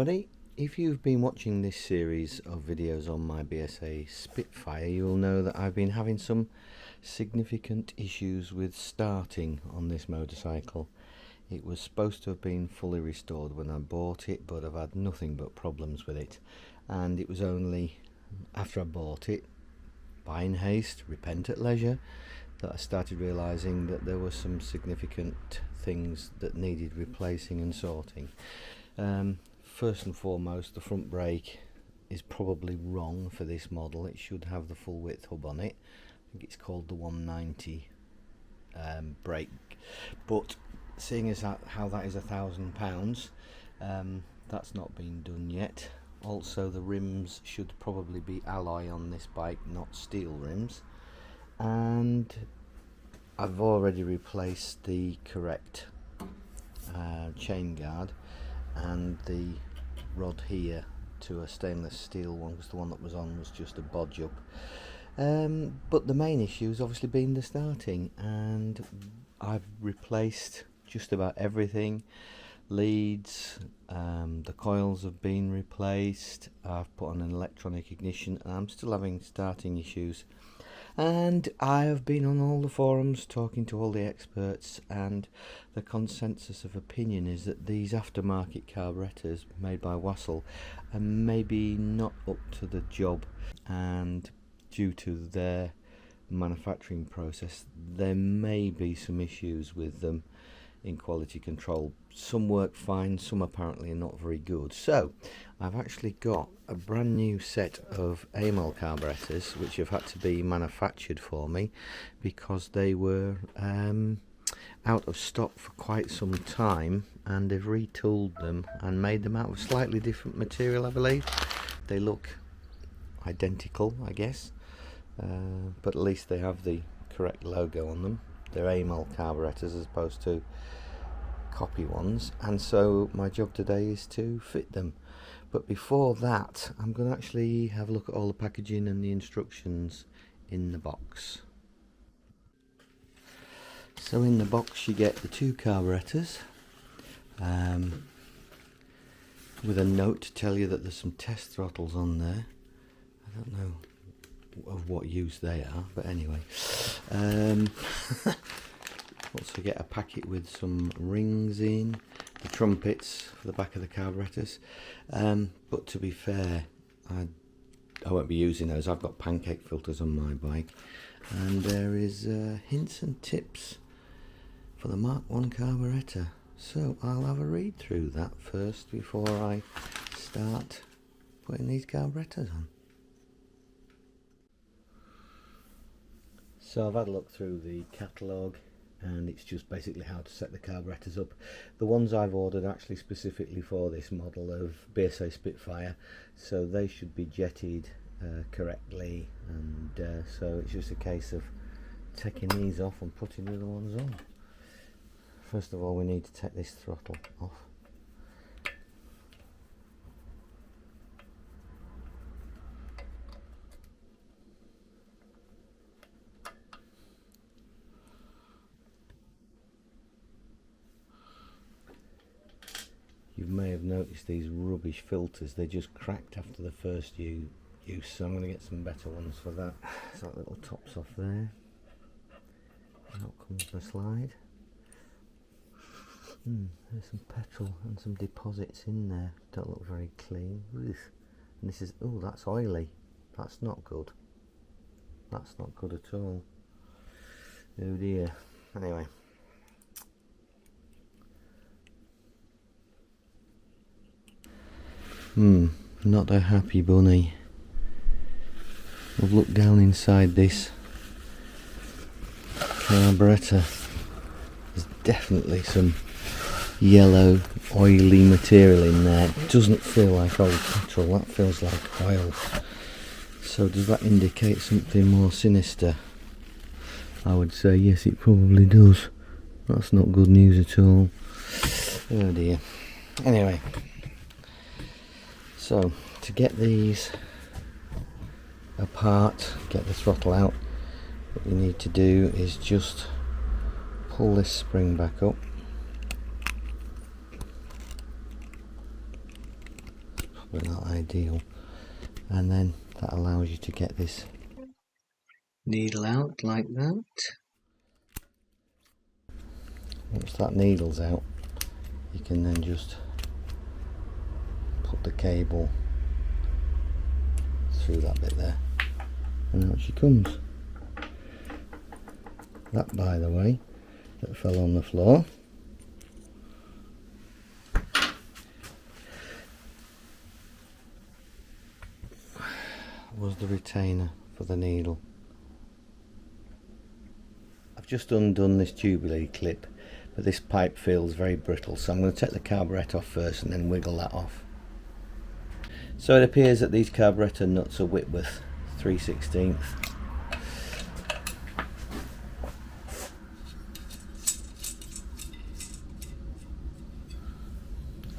everybody. If you've been watching this series of videos on my BSA Spitfire, you'll know that I've been having some significant issues with starting on this motorcycle. It was supposed to have been fully restored when I bought it, but I've had nothing but problems with it. And it was only after I bought it, buy in haste, repent at leisure, that I started realising that there were some significant things that needed replacing and sorting. First and foremost, the front brake is probably wrong for this model. It should have the full width hub on it. I think it's called the 190 brake, but seeing as how that is £1,000, that's not been done yet. Also, the rims should probably be alloy on this bike, not steel rims, and I've already replaced the correct chain guard and the rod here to a stainless steel one, because the one that was on was just a bodge up. But the main issue has obviously been the starting, and I've replaced just about everything. Leads, the coils have been replaced, I've put on an electronic ignition, and I'm still having starting issues. And I have been on all the forums talking to all the experts, and the consensus of opinion is that these aftermarket carburetors made by Wassel are maybe not up to the job, and due to their manufacturing process there may be some issues with them in quality control. Some work fine, some apparently are not very good. So I've actually got a brand new set of Amal carburetors which have had to be manufactured for me because they were out of stock for quite some time, and they've retooled them and made them out of slightly different material, I believe. They look identical, I guess, but at least they have the correct logo on them. They're Amal carburetors as opposed to copy ones, and so my job today is to fit them. But before that, I'm going to actually have a look at all the packaging and the instructions in the box. So in the box you get the two carburetors with a note to tell you that there's some test throttles on there. I don't know of what use they are, but anyway. Also get a packet with some rings in, the trumpets for the back of the carburetors, but to be fair, I won't be using those. I've got pancake filters on my bike, and there is hints and tips for the Mark 1 carburetor, so I'll have a read through that first before I start putting these carburetors on. So I've had a look through the catalogue, and it's just basically how to set the carburetors up. The ones I've ordered actually specifically for this model of BSA Spitfire, so they should be jetted correctly, and so it's just a case of taking these off and putting the other ones on. First of all, we need to take this throttle off. You may have noticed these rubbish filters, they just cracked after the first use, so I'm going to get some better ones for that. So that little tops off there. Out comes the slide. There's some petrol and some deposits in there, don't look very clean. And this is, oh, that's oily, that's not good. That's not good at all. Oh dear. Anyway. Not a happy bunny. We've looked down inside this carburetor. There's definitely some yellow oily material in there. It doesn't feel like old petrol, that feels like oil. So does that indicate something more sinister? I would say yes, it probably does. That's not good news at all. Oh dear. Anyway, so to get these apart, get the throttle out, what you need to do is just pull this spring back up, but not ideal. And then that allows you to get this needle out like that. Once that needle's out, you can then just put the cable through that bit there, and out she comes. That, by the way, that fell on the floor, was the retainer for the needle. I've just undone this tubular clip, but this pipe feels very brittle, so I'm going to take the carburettor off first and then wiggle that off. So it appears that these carburettor nuts are Whitworth 3/16.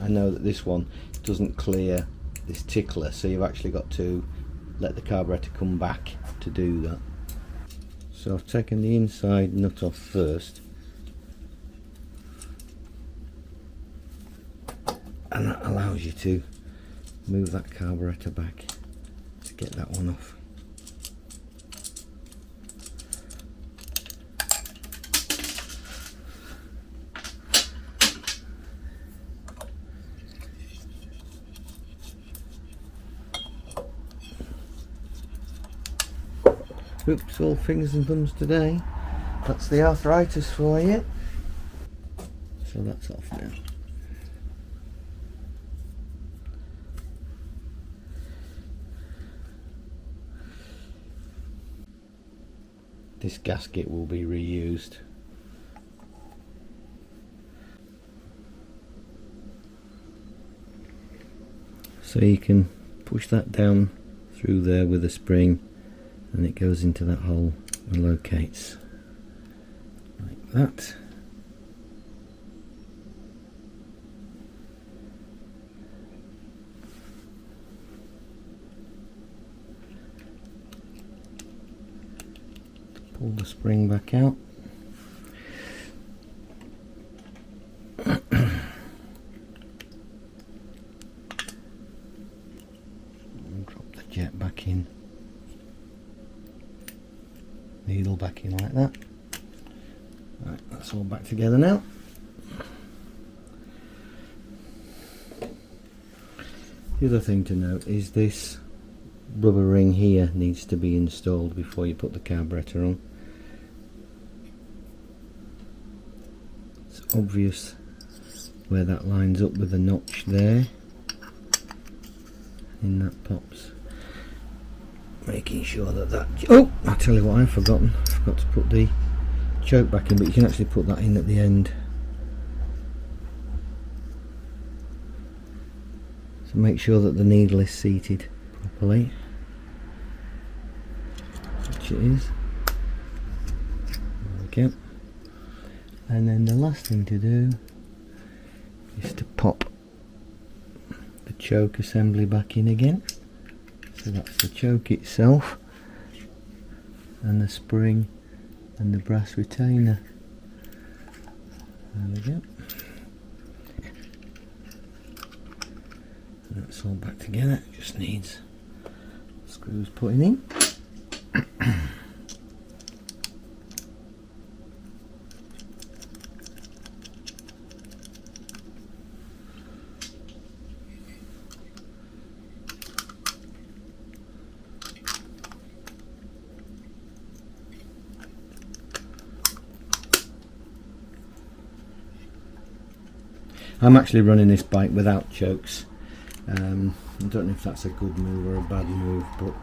I know that this one doesn't clear this tickler, so you've actually got to let the carburettor come back to do that. So I've taken the inside nut off first, and that allows you to move that carburettor back to get that one off. Oops, all fingers and thumbs today. That's the arthritis for you. So that's off now. This gasket will be reused. So you can push that down through there with a spring, and it goes into that hole and locates like that. Pull the spring back out. And drop the jet back in. Needle back in like that. Right, that's all back together now. The other thing to note is this rubber ring here needs to be installed before you put the carburettor on. It's obvious where that lines up with the notch there, and that pops. Making sure that oh, I'll tell you what, I've forgot to put the choke back in, but you can actually put that in at the end. So make sure that the needle is seated properly, which it is. There we go. And then the last thing to do is to pop the choke assembly back in again. So that's the choke itself, and the spring, and the brass retainer. There we go. And that's all back together. It just needs screws putting in. I'm actually running this bike without chokes. I don't know if that's a good move or a bad move, but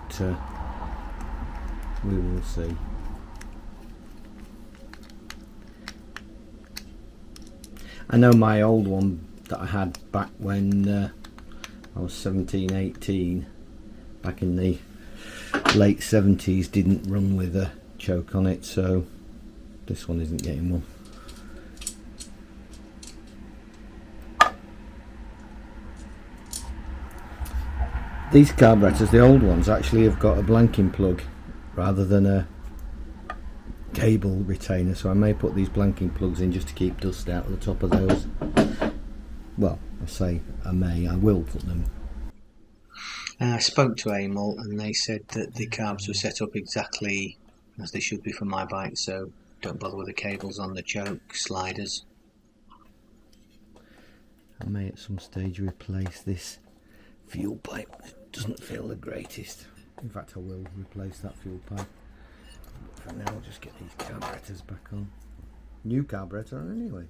we will see. I know my old one that I had back when I was 17, 18, back in the late 70s, didn't run with a choke on it, so this one isn't getting one. These carburetors, the old ones, actually have got a blanking plug rather than a cable retainer, so I may put these blanking plugs in just to keep dust out of the top of those. Well, I say I may, I will put them I spoke to Amal and they said that the carbs were set up exactly as they should be for my bike, so don't bother with the cables on the choke sliders. I may at some stage replace this fuel pipe. It doesn't feel the greatest. In fact, I will replace that fuel pipe. But for now, I'll just get these carburetors back on. New carburetor anyway.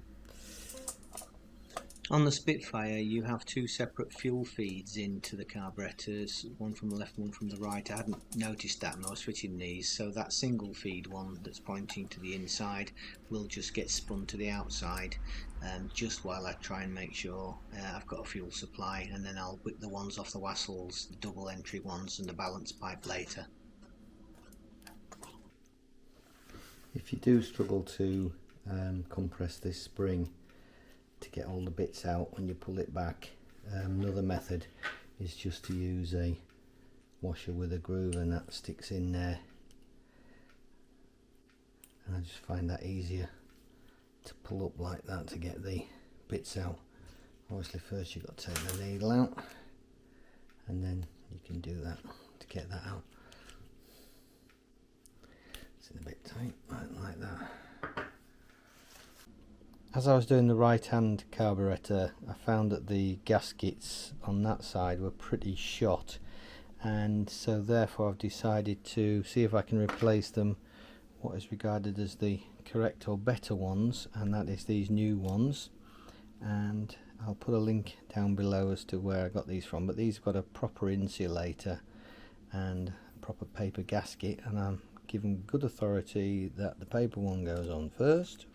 On the Spitfire you have two separate fuel feeds into the carburetors, one from the left, one from the right. I hadn't noticed that when I was fitting these, so that single feed one that's pointing to the inside will just get spun to the outside, just while I try and make sure I've got a fuel supply, and then I'll whip the ones off the Wassels, the double entry ones and the balance pipe later. If you do struggle to compress this spring to get all the bits out when you pull it back, another method is just to use a washer with a groove, and that sticks in there, and I just find that easier to pull up like that to get the bits out. Obviously first you've got to take the needle out, and then you can do that to get that out. It's in a bit tight, like that. As I was doing the right hand carburetor, I found that the gaskets on that side were pretty shot, and so therefore I've decided to see if I can replace them what is regarded as the correct or better ones, and that is these new ones. And I'll put a link down below as to where I got these from, but these have got a proper insulator and a proper paper gasket, and I'm given good authority that the paper one goes on first,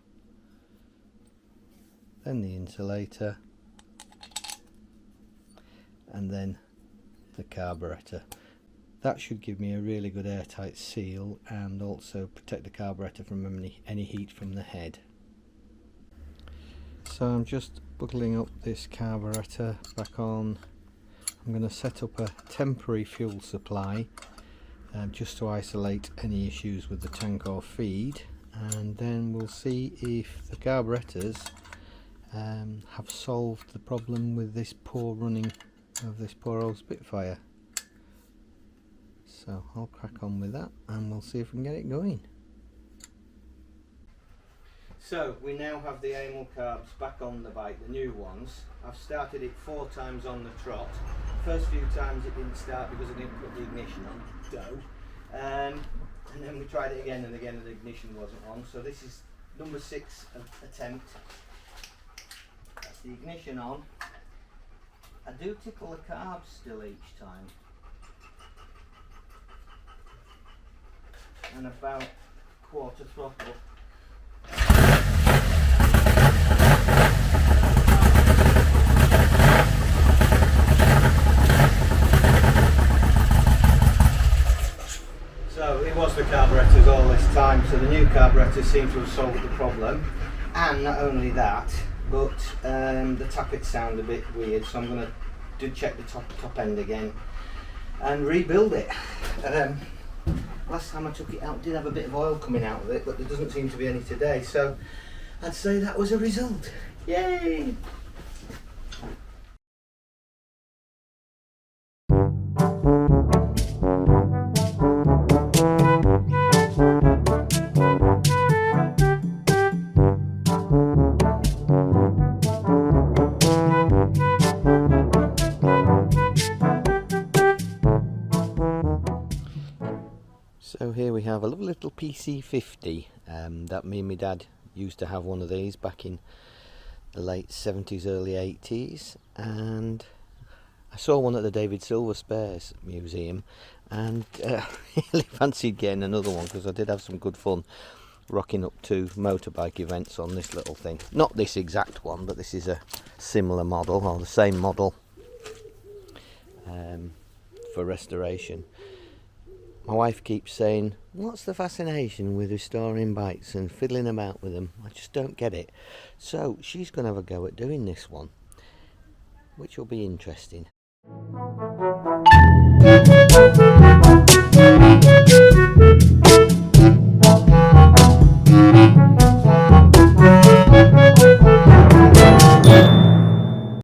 then the insulator, and then the carburetor. That should give me a really good airtight seal and also protect the carburetor from any heat from the head. So I'm just buckling up this carburetor back on. I'm going to set up a temporary fuel supply just to isolate any issues with the tank or feed, and then we'll see if the carburetors have solved the problem with this poor running of this poor old Spitfire. So I'll crack on with that and we'll see if we can get it going. So we now have the Amal Carbs back on the bike, the new ones. I've started it 4 times on the trot. First few times it didn't start because I didn't put the ignition on, and then we tried it again and again and the ignition wasn't on. So this is number 6 attempt. That's the ignition on. I do tickle the carbs still each time, and about quarter throttle. So it was the carburetors all this time, so the new carburetors seem to have solved the problem. And not only that, but the tappets sound a bit weird, so I'm going to check the top end again and rebuild it. Last time I took it out, it did have a bit of oil coming out of it, but there doesn't seem to be any today, so I'd say that was a result. Yay! So here we have a lovely little PC50 that me and my dad used to have one of these back in the late 70s, early 80s, and I saw one at the David Silver Spares Museum and really fancied getting another one because I did have some good fun rocking up to motorbike events on this little thing. Not this exact one, but this is a similar model or the same model for restoration. My wife keeps saying, what's the fascination with restoring bikes and fiddling about with them? I just don't get it. So she's going to have a go at doing this one, which will be interesting.